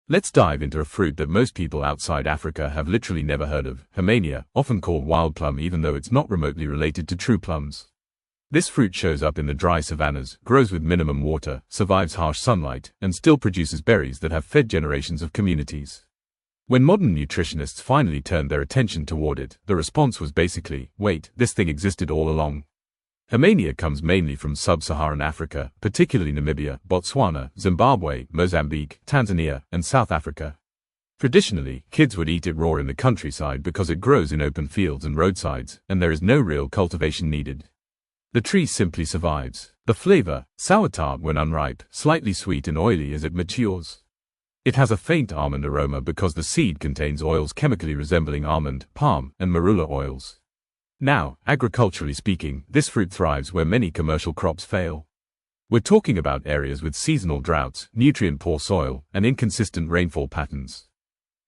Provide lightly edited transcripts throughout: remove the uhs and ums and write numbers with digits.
Let's dive into a fruit that most people outside Africa have literally never heard of, Ximenia, often called wild plum even though it's not remotely related to true plums. This fruit shows up in the dry savannas, grows with minimum water, survives harsh sunlight, and still produces berries that have fed generations of communities. When modern nutritionists finally turned their attention toward it, the response was basically, wait, this thing existed all along. Ximenia comes mainly from sub-Saharan Africa, particularly Namibia, Botswana, Zimbabwe, Mozambique, Tanzania, and South Africa. Traditionally, kids would eat it raw in the countryside because it grows in open fields and roadsides, and there is no real cultivation needed. The tree simply survives. The flavor, sour tart when unripe, slightly sweet and oily as it matures. It has a faint almond aroma because the seed contains oils chemically resembling almond, palm, and marula oils. Now, agriculturally speaking, this fruit thrives where many commercial crops fail. We're talking about areas with seasonal droughts, nutrient-poor soil, and inconsistent rainfall patterns.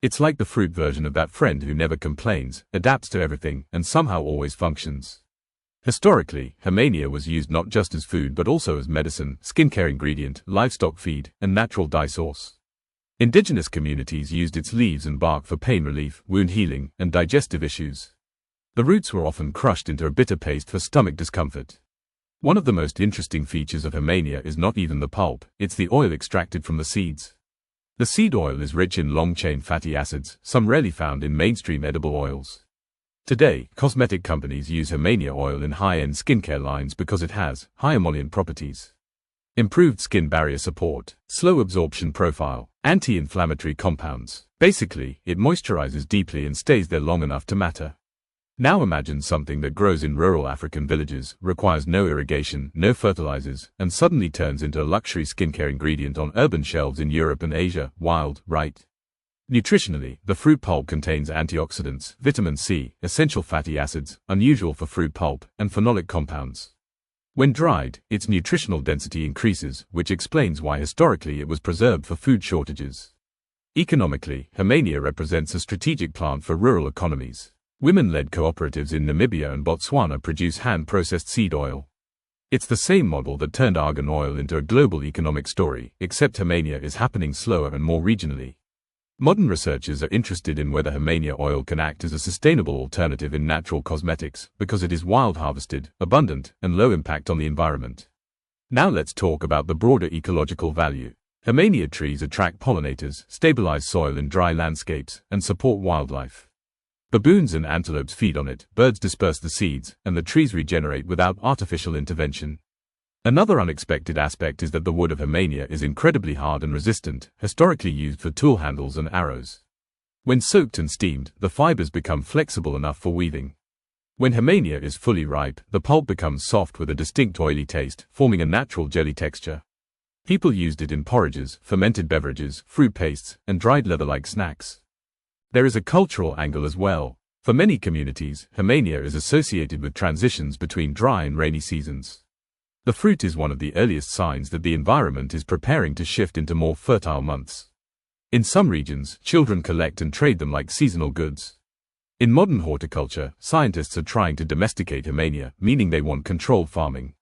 It's like the fruit version of that friend who never complains, adapts to everything, and somehow always functions. Historically, Ximenia was used not just as food but also as medicine, skincare ingredient, livestock feed, and natural dye source. Indigenous communities used its leaves and bark for pain relief, wound healing, and digestive issues. The roots were often crushed into a bitter paste for stomach discomfort. One of the most interesting features of Ximenia is not even the pulp, it's the oil extracted from the seeds. The seed oil is rich in long-chain fatty acids, some rarely found in mainstream edible oils. Today, cosmetic companies use Ximenia oil in high-end skincare lines because it has high emollient properties, improved skin barrier support, slow absorption profile, anti-inflammatory compounds. Basically, it moisturizes deeply and stays there long enough to matter. Now imagine something that grows in rural African villages, requires no irrigation, no fertilizers, and suddenly turns into a luxury skincare ingredient on urban shelves in Europe and Asia. Wild, right? Nutritionally, the fruit pulp contains antioxidants, vitamin C, essential fatty acids, unusual for fruit pulp, and phenolic compounds. When dried, its nutritional density increases, which explains why historically it was preserved for food shortages. Economically, Ximenia represents a strategic plant for rural economies. Women-led cooperatives in Namibia and Botswana produce hand-processed seed oil. It's the same model that turned argan oil into a global economic story, except Ximenia is happening slower and more regionally. Modern researchers are interested in whether Ximenia oil can act as a sustainable alternative in natural cosmetics, because it is wild-harvested, abundant, and low impact on the environment. Now let's talk about the broader ecological value. Ximenia trees attract pollinators, stabilize soil in dry landscapes, and support wildlife. Baboons and antelopes feed on it, birds disperse the seeds, and the trees regenerate without artificial intervention. Another unexpected aspect is that the wood of Ximenia is incredibly hard and resistant, historically used for tool handles and arrows. When soaked and steamed, the fibers become flexible enough for weaving. When Ximenia is fully ripe, the pulp becomes soft with a distinct oily taste, forming a natural jelly texture. People used it in porridges, fermented beverages, fruit pastes, and dried leather-like snacks. There is a cultural angle as well. For many communities, Ximenia is associated with transitions between dry and rainy seasons. The fruit is one of the earliest signs that the environment is preparing to shift into more fertile months. In some regions, children collect and trade them like seasonal goods. In modern horticulture, scientists are trying to domesticate Ximenia, meaning they want controlled farming.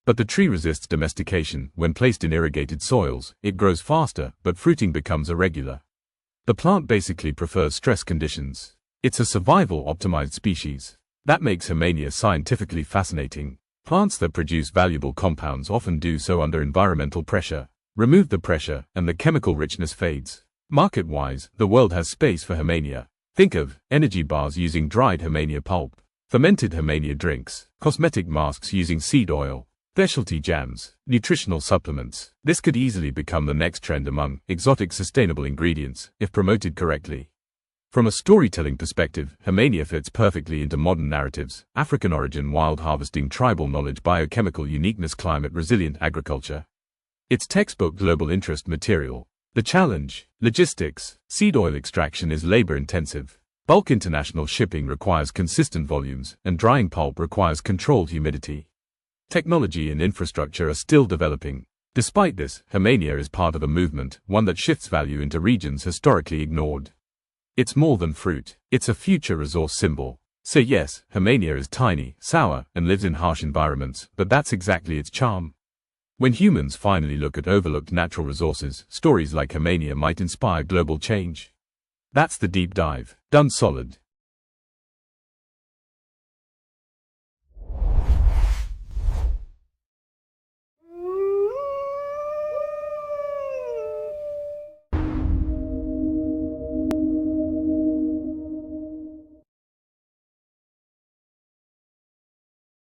But the tree resists domestication. When placed in irrigated soils, it grows faster, but fruiting becomes irregular. The plant basically prefers stress conditions. It's a survival-optimized species. That makes Ximenia scientifically fascinating. Plants that produce valuable compounds often do so under environmental pressure. Remove the pressure, and the chemical richness fades. Market-wise, the world has space for Ximenia. Think of energy bars using dried Ximenia pulp, fermented Ximenia drinks, cosmetic masks using seed oil, specialty jams, nutritional supplements. This could easily become the next trend among exotic sustainable ingredients, if promoted correctly. From a storytelling perspective, Ximenia fits perfectly into modern narratives: African origin, wild harvesting, tribal knowledge, biochemical uniqueness, climate resilient agriculture. It's textbook global interest material. The challenge: logistics. Seed oil extraction is labor intensive. Bulk international shipping requires consistent volumes, and drying pulp requires controlled humidity. Technology and infrastructure are still developing. Despite this, Ximenia is part of a movement, one that shifts value into regions historically ignored. It's more than fruit, it's a future resource symbol. So yes, Ximenia is tiny, sour, and lives in harsh environments, but that's exactly its charm. When humans finally look at overlooked natural resources, stories like Ximenia might inspire global change. That's the deep dive. Done solid.